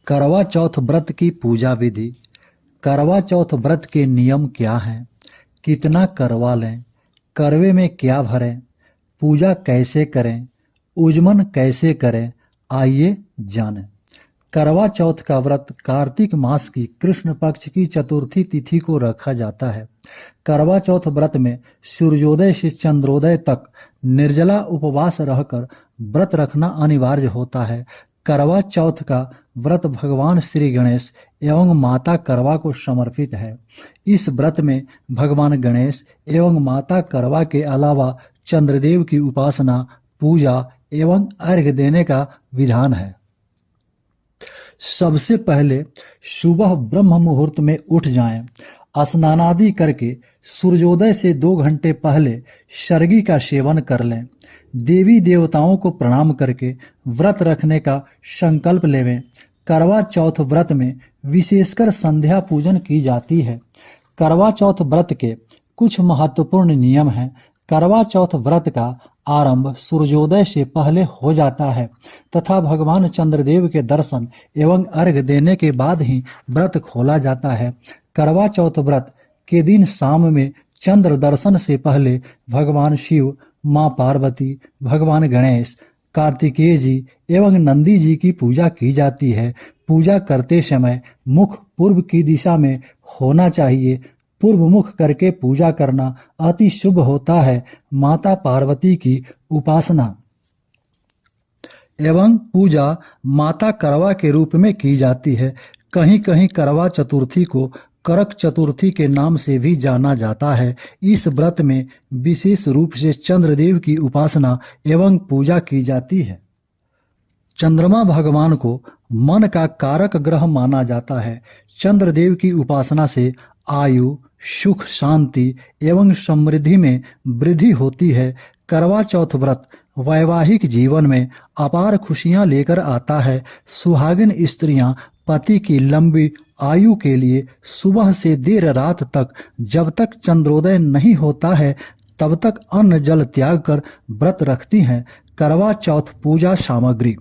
करवा चौथ व्रत की पूजा विधि। करवा चौथ व्रत के नियम क्या हैं? कितना करवा लें? करवे में क्या भरें? पूजा कैसे करें? उजमन कैसे करें? आइए जानें। करवा चौथ का व्रत कार्तिक मास की कृष्ण पक्ष की चतुर्थी तिथि को रखा जाता है। करवा चौथ व्रत में सूर्योदय से चंद्रोदय तक निर्जला उपवास रहकर व्रत रखना अनिवार्य होता है। करवा चौथ का व्रत भगवान श्री गणेश एवं माता करवा को समर्पित है। इस व्रत में भगवान गणेश एवं माता करवा के अलावा चंद्रदेव की उपासना, पूजा एवं अर्घ्य देने का विधान है। सबसे पहले सुबह ब्रह्म मुहूर्त में उठ जाएं। स्नानादि करके सूर्योदय से 2 घंटे पहले सर्गी का सेवन कर लें। देवी देवताओं को प्रणाम करके व्रत रखने का संकल्प लेवें। करवा चौथ व्रत में विशेषकर संध्या पूजन की जाती है। करवा चौथ व्रत के कुछ महत्वपूर्ण नियम हैं। करवा चौथ व्रत का आरंभ सूर्योदय से पहले हो जाता है तथा भगवान चंद्रदेव के दर्शन एवं अर्घ्य देने के बाद ही व्रत खोला जाता है। करवा चौथ व्रत के दिन शाम में चंद्र दर्शन से पहले भगवान शिव, मां पार्वती, भगवान गणेश, कार्तिकेय जी एवं नंदी जी की पूजा की जाती है। पूजा करते समय मुख पूर्व की दिशा में होना चाहिए। पूर्व मुख करके पूजा करना अति शुभ होता है। माता पार्वती की उपासना एवं पूजा माता करवा के रूप में की जाती है। कहीं कहीं करवा चतुर्थी को करक चतुर्थी के नाम से भी जाना जाता है। इस व्रत में विशेष रूप से चंद्रदेव की उपासना एवं पूजा की जाती है। चंद्रमा भगवान को मन का कारक ग्रह माना जाता है। चंद्रदेव की उपासना से आयु, सुख, शांति एवं समृद्धि में वृद्धि होती है। करवा चौथ व्रत वैवाहिक जीवन में अपार खुशियां लेकर आता है। सुहागिन स्त्रियां पति की लंबी आयु के लिए सुबह से देर रात तक, जब तक चंद्रोदय नहीं होता है, तब तक अन्न जल त्याग कर व्रत रखती हैं। करवा चौथ पूजा सामग्री: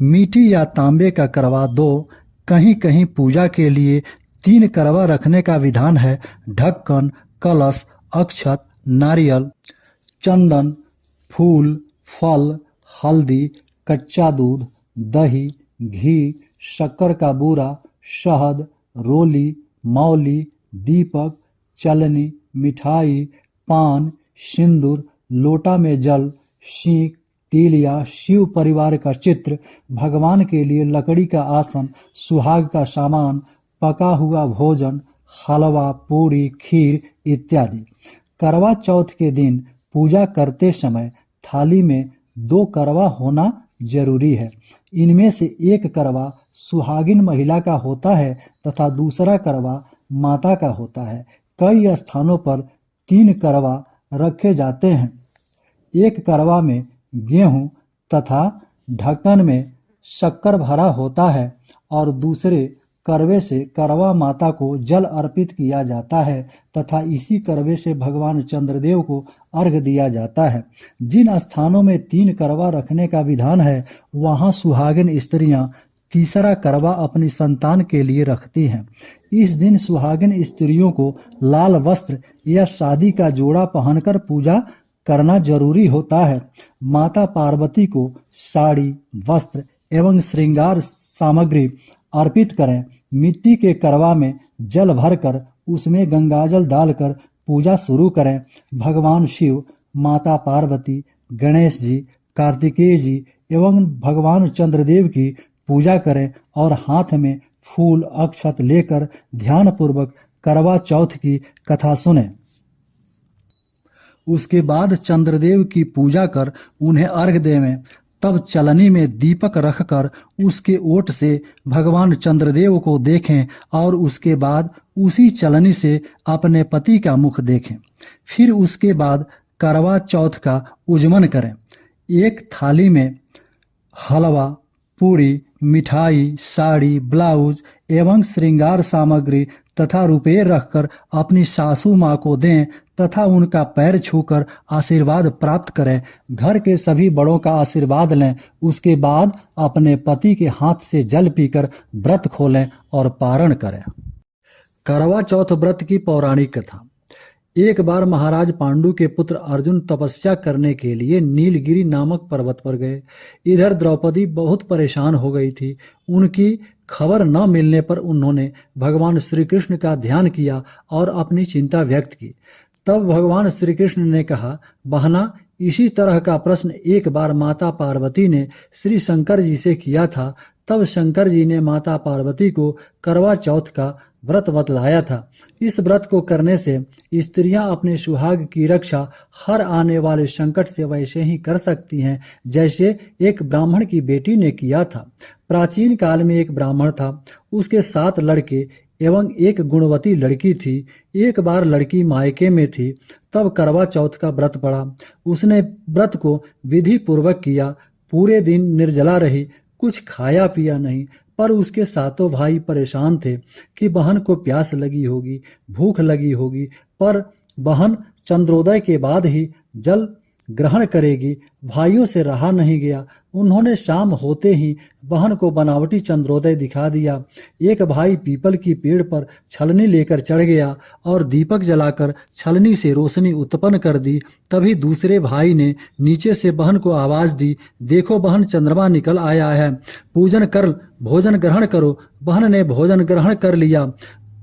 मिट्टी या तांबे का करवा 2, कहीं कहीं पूजा के लिए 3 करवा रखने का विधान है। ढक्कन, कलश, अक्षत, नारियल, चंदन, फूल, फल, हल्दी, कच्चा दूध, दही, घी, शक्कर का बूरा, शहद, रोली, मौली, दीपक, चलनी, मिठाई, पान, सिंदूर, लोटा में जल, सीख, तिलिया, शिव परिवार का चित्र, भगवान के लिए लकड़ी का आसन, सुहाग का सामान, पका हुआ भोजन, हलवा, पूरी, खीर इत्यादि। करवा चौथ के दिन पूजा करते समय थाली में 2 करवा होना जरूरी है। इनमें से एक करवा सुहागिन महिला का होता है तथा दूसरा करवा माता का होता है। कई स्थानों पर 3 करवा रखे जाते हैं। एक करवा में गेहूं तथा ढक्कन में शक्कर भरा होता है और दूसरे करवे से करवा माता को जल अर्पित किया जाता है तथा इसी करवे से भगवान चंद्रदेव को अर्घ्य दिया जाता है। जिन स्थानों में 3 करवा रखने का विधान है, वहां सुहागिन स्त्रियां तीसरा करवा अपनी संतान के लिए रखती हैं। इस दिन सुहागिन स्त्रियों को लाल वस्त्र या शादी का जोड़ा पहनकर पूजा करना जरूरी होता है। माता पार्वती को साड़ी, वस्त्र एवं श्रृंगार सामग्री अर्पित करें। मिट्टी के करवा में जल भरकर उसमें गंगाजल डालकर पूजा शुरू करें। भगवान शिव, माता पार्वती, गणेश जी, कार्तिकेय जी एवं भगवान चंद्रदेव की पूजा करें और हाथ में फूल अक्षत लेकर ध्यान पूर्वक करवा चौथ की कथा सुनें। उसके बाद चंद्रदेव की पूजा कर उन्हें अर्घ्य देवें। तब चलनी में दीपक रखकर उसके ओट से भगवान चंद्रदेव को देखें और उसके बाद उसी चलनी से अपने पति का मुख देखें। फिर उसके बाद करवा चौथ का उजमन करें। एक थाली में हलवा, पूरी, मिठाई, साड़ी, ब्लाउज एवं श्रृंगार सामग्री तथा रुपये रखकर अपनी सासू माँ को दें तथा उनका पैर छूकर आशीर्वाद प्राप्त करें। घर के सभी बड़ों का आशीर्वाद लें। उसके बाद अपने पति के हाथ से जल पीकर व्रत खोलें और पारण करें। करवा चौथ व्रत की पौराणिक कथा। एक बार महाराज पांडु के पुत्र अर्जुन तपस्या करने के लिए नीलगिरी नामक पर्वत पर गए। इधर द्रौपदी बहुत परेशान हो गई थी। उनकी खबर न मिलने पर उन्होंने भगवान श्री कृष्ण का ध्यान किया और अपनी चिंता व्यक्त की। तब भगवान श्री कृष्ण ने कहा, बहना, इसी तरह का प्रश्न एक बार माता पार्वती ने श्री शंकर जी से किया था। तब शंकर जी ने माता पार्वती को करवा चौथ का व्रत बतलाया था। इस व्रत को करने से स्त्रियां अपने सुहाग की रक्षा हर आने वाले संकट से वैसे ही कर सकती हैं जैसे एक ब्राह्मण की बेटी ने किया था। प्राचीन काल में एक ब्राह्मण था। उसके 7 लड़के एवं एक गुणवती लड़की थी। एक बार लड़की मायके में थी, तब करवा चौथ का व्रत पड़ा। उसने व्रत को विधि पूर्वक किया। पूरे दिन निर्जला रही, कुछ खाया पिया नहीं। पर उसके 7 भाई परेशान थे कि बहन को प्यास लगी होगी, भूख लगी होगी, पर बहन चंद्रोदय के बाद ही जल ग्रहण करेगी। भाइयों से रहा नहीं गया। उन्होंने शाम होते ही बहन को बनावटी चंद्रोदय दिखा दिया। एक भाई पीपल की पेड़ पर छलनी लेकर चढ़ गया और दीपक जलाकर छलनी से रोशनी उत्पन्न कर दी। तभी दूसरे भाई ने नीचे से बहन को आवाज दी, देखो बहन, चंद्रमा निकल आया है, पूजन कर भोजन ग्रहण करो। बहन ने भोजन ग्रहण कर लिया।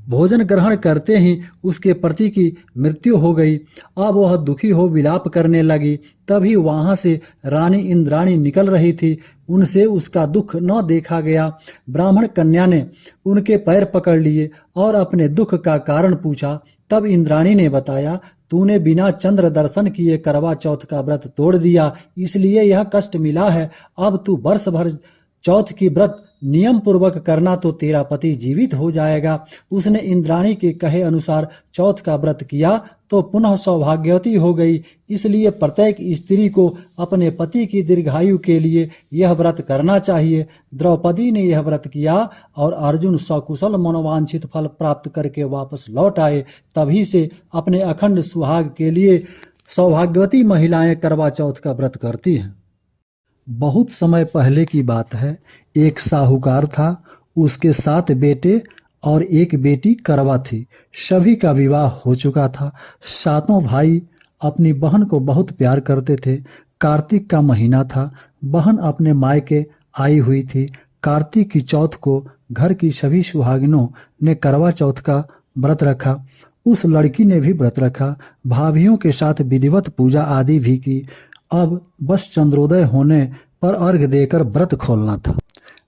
भोजन ग्रहण करते ही उसके पति की मृत्यु हो गई। अब वह दुखी हो विलाप करने लगी। तभी वहां से रानी इंद्राणी निकल रही थी। उनसे उसका दुख न देखा गया। ब्राह्मण कन्या ने उनके पैर पकड़ लिए और अपने दुख का कारण पूछा। तब इंद्राणी ने बताया, तूने बिना चंद्र दर्शन किए करवा चौथ का व्रत तोड़ दिया, इसलिए यह कष्ट मिला है। अब तू वर्ष भर चौथ की व्रत नियम पूर्वक करना तो तेरा पति जीवित हो जाएगा। उसने इंद्राणी के कहे अनुसार चौथ का व्रत किया तो पुनः सौभाग्यवती हो गई। इसलिए प्रत्येक स्त्री को अपने पति की दीर्घायु के लिए यह व्रत करना चाहिए। द्रौपदी ने यह व्रत किया और अर्जुन सकुशल मनोवांछित फल प्राप्त करके वापस लौट आए। तभी से अपने अखंड सुहाग के लिए सौभाग्यवती महिलाएं करवा चौथ का व्रत करती हैं। बहुत समय पहले की बात है। एक साहूकार था। उसके 7 बेटे और एक बेटी करवा थी। सभी का विवाह हो चुका था। 7 भाई अपनी बहन को बहुत प्यार करते थे। कार्तिक का महीना था। बहन अपने मायके आई हुई थी। कार्तिक की चौथ को घर की सभी सुहागिनों ने करवा चौथ का व्रत रखा। उस लड़की ने भी व्रत रखा। भाभियों के साथ विधिवत पूजा आदि भी की। अब बस चंद्रोदय होने पर अर्घ देकर व्रत खोलना था।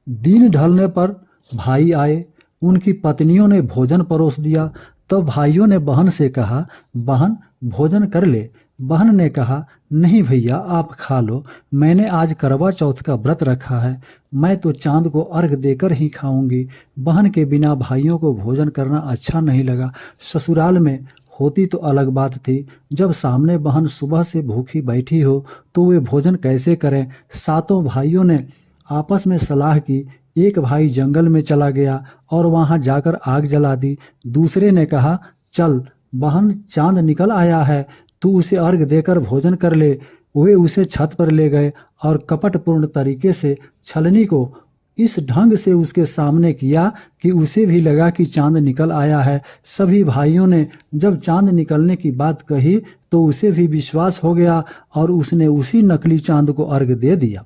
दिन ढलने पर भाई आए। उनकी पत्नियों ने भोजन परोस दिया। तब भाइयों ने बहन से कहा, बहन भोजन कर ले। बहन ने कहा, नहीं भैया, आप खा लो, मैंने आज करवा चौथ का व्रत रखा है, मैं तो चांद को अर्घ देकर ही खाऊंगी। बहन के बिना भाइयों को भोजन करना अच्छा नहीं लगा। ससुराल में होती तो अलग बात थी। जब सामने बहन सुबह से भूखी बैठी हो तो वे भोजन कैसे करें। 7 भाइयों ने आपस में सलाह की। एक भाई जंगल में चला गया और वहां जाकर आग जला दी। दूसरे ने कहा, चल बहन, चांद निकल आया है, तू उसे अर्घ देकर भोजन कर ले। वे उसे छत पर ले गए और कपटपूर्ण तरीके से छलनी को इस ढंग से उसके सामने किया कि उसे भी लगा कि चांद निकल आया है। सभी भाइयों ने जब चांद निकलने की बात कही तो उसे भी विश्वास हो गया और उसने उसी नकली चांद को अर्घ दे दिया।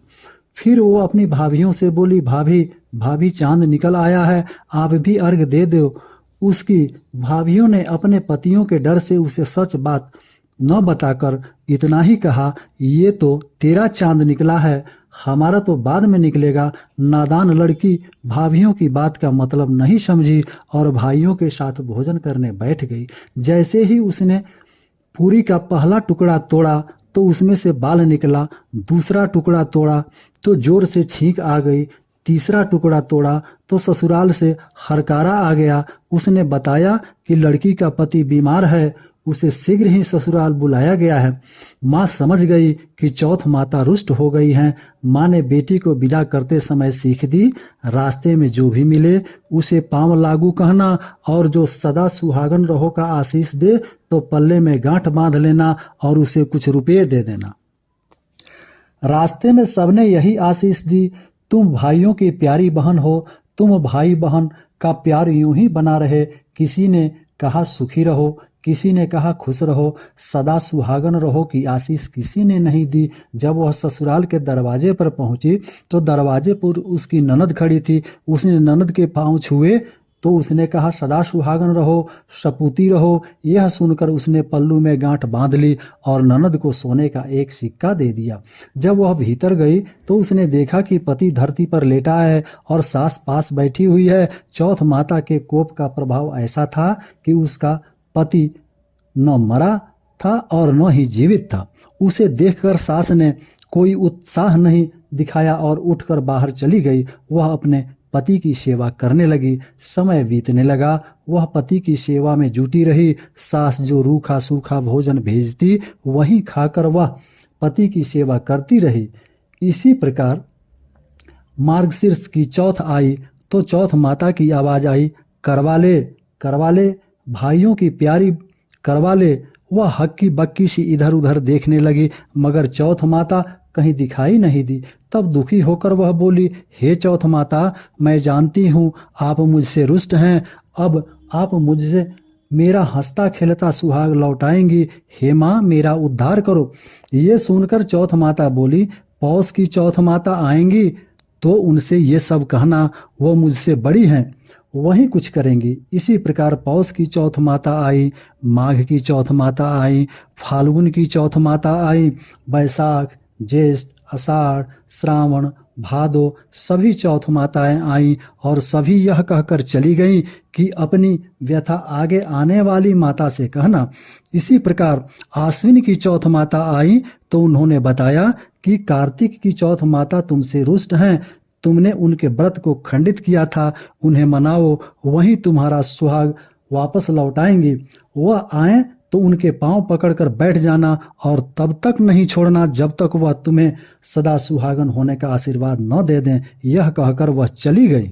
फिर वो अपनी भाभियों से बोली, भाभी चांद निकल आया है, आप भी अर्घ दे दो। उसकी भाभियों ने अपने पतियों के डर से उसे सच बात न बताकर इतना ही कहा, ये तो तेरा चांद निकला है, हमारा तो बाद में निकलेगा। नादान लड़की भाभियों की बात का मतलब नहीं समझी और भाइयों के साथ भोजन करने बैठ गई। जैसे ही उसने पूरी का पहला टुकड़ा तोड़ा तो उसमें से बाल निकला। दूसरा टुकड़ा तोड़ा तो जोर से छींक आ गई। तीसरा टुकड़ा तोड़ा तो ससुराल से हरकारा आ गया। उसने बताया कि लड़की का पति बीमार है, उसे शीघ्र ही ससुराल बुलाया गया है। माँ समझ गई कि चौथ माता रुष्ट हो गई हैं। माँ ने बेटी को विदा करते समय सीख दी, रास्ते में जो भी मिले उसे पांव लागू कहना, और जो सदा सुहागन रहो का आशीष दे तो पल्ले में गांठ बांध लेना और उसे कुछ रुपये दे देना। रास्ते में सबने यही आशीष दी, तुम भाइयों की प्यारी बहन हो, तुम भाई बहन का प्यार यूं ही बना रहे। किसी ने कहा सुखी रहो, किसी ने कहा खुश रहो, सदा सुहागन रहो की आशीष किसी ने नहीं दी। जब वह ससुराल के दरवाजे पर पहुंची तो दरवाजे पर उसकी ननद खड़ी थी। उसने ननद के पांव छुए तो उसने कहा सदा सुहागन रहो, सपूती रहो। यह सुनकर उसने पल्लू में गांठ बांध ली और ननद को सोने का एक सिक्का दे दिया। जब वह भीतर गई तो उसने देखा कि पति धरती पर लेटा है और सास पास बैठी हुई है। चौथ माता के कोप का प्रभाव ऐसा था कि उसका पति न मरा था और न ही जीवित था। उसे देखकर सास ने कोई उत्साह नहीं दिखाया और उठकर बाहर चली गई। वह अपने पति की सेवा करने लगी। समय बीतने लगा, वह पति की सेवा में जुटी रही। सास जो रूखा सूखा भोजन भेजती वही खाकर वह पति की सेवा करती रही। इसी प्रकार मार्गशीर्ष की चौथ आई तो चौथ माता की आवाज आई, करवा ले करवा ले, भाइयों की प्यारी करवा ले। वह हक्की बक्की सी इधर उधर देखने लगी मगर चौथ माता कहीं दिखाई नहीं दी। तब दुखी होकर वह बोली, हे चौथ माता, मैं जानती हूँ आप मुझसे रुष्ट हैं। अब आप मुझसे मेरा हंसता खेलता सुहाग लौटाएंगी। हे माँ, मेरा उद्धार करो। ये सुनकर चौथ माता बोली, पौष की चौथ माता आएंगी तो उनसे ये सब कहना, वो मुझसे बड़ी हैं, वही कुछ करेंगी। इसी प्रकार पौष की चौथ माता आई, माघ की चौथ माता आई, फाल्गुन की चौथ माता आई, बैसाख, ज्येष्ठ, आषाढ़, श्रावण, भादो सभी चौथ माताएं आईं और सभी यह कहकर चली गईं कि अपनी व्यथा आगे आने वाली माता से कहना। इसी प्रकार आश्विन की चौथ माता आई तो उन्होंने बताया कि कार्तिक की चौथ माता तुमसे रुष्ट हैं, तुमने उनके व्रत को खंडित किया था, उन्हें मनाओ, वही तुम्हारा सुहाग वापस लौटाएंगी। वह आए तो उनके पांव पकड़कर बैठ जाना और तब तक नहीं छोड़ना जब तक वह तुम्हें सदा सुहागन होने का आशीर्वाद न दे दें। यह कहकर वह चली गई।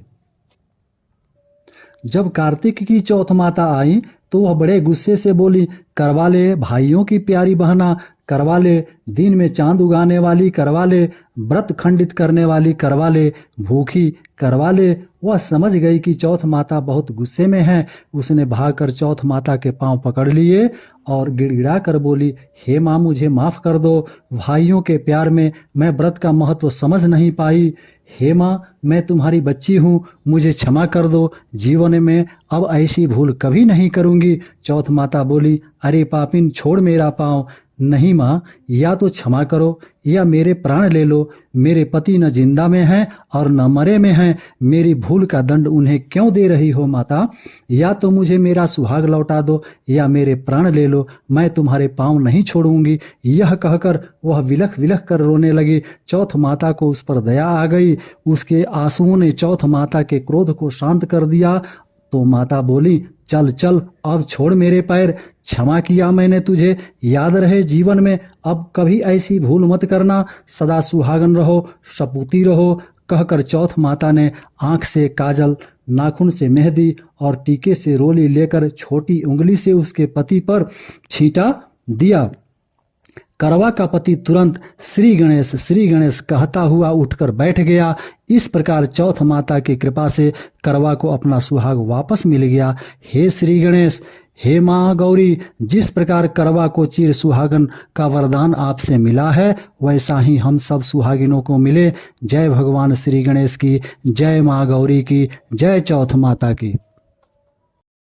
जब कार्तिक की चौथ माता आई तो वह बड़े गुस्से से बोली, करवा ले भाइयों की प्यारी बहना, करवा ले, दिन में चांद उगाने वाली करवा ले, व्रत खंडित करने वाली करवा ले, भूखी करवा ले। वह समझ गई कि चौथ माता बहुत गुस्से में है। उसने भागकर चौथ माता के पांव पकड़ लिए और गिड़गिड़ा कर बोली, हे माँ, मुझे माफ कर दो, भाइयों के प्यार में मैं व्रत का महत्व समझ नहीं पाई। हे माँ, मैं तुम्हारी बच्ची हूँ, मुझे क्षमा कर दो, जीवन में अब ऐसी भूल कभी नहीं करूँगी। चौथ माता बोली, अरे पापिन, छोड़ मेरा पाँव। नहीं माँ, या तो क्षमा करो या मेरे प्राण ले लो। मेरे पति न जिंदा में हैं और न मरे में हैं, मेरी भूल का दंड उन्हें क्यों दे रही हो माता? या तो मुझे मेरा सुहाग लौटा दो या मेरे प्राण ले लो, मैं तुम्हारे पांव नहीं छोड़ूंगी। यह कहकर वह विलख विलख कर रोने लगी। चौथ माता को उस पर दया आ गई। उसके आंसुओं ने चौथ माता के क्रोध को शांत कर दिया। तो माता बोली, चल चल, अब छोड़ मेरे पैर, क्षमा किया मैंने तुझे, याद रहे जीवन में अब कभी ऐसी भूल मत करना, सदा सुहागन रहो, सपूती रहो। कहकर चौथ माता ने आंख से काजल, नाखून से मेहंदी और टीके से रोली लेकर छोटी उंगली से उसके पति पर छींटा दिया। करवा का पति तुरंत श्री गणेश कहता हुआ उठकर बैठ गया। इस प्रकार चौथ माता की कृपा से करवा को अपना सुहाग वापस मिल गया। हे श्री गणेश, हे माँ गौरी, जिस प्रकार करवा को चिर सुहागन का वरदान आपसे मिला है वैसा ही हम सब सुहागिनों को मिले। जय भगवान श्री गणेश की, जय माँ गौरी की, जय चौथ माता की।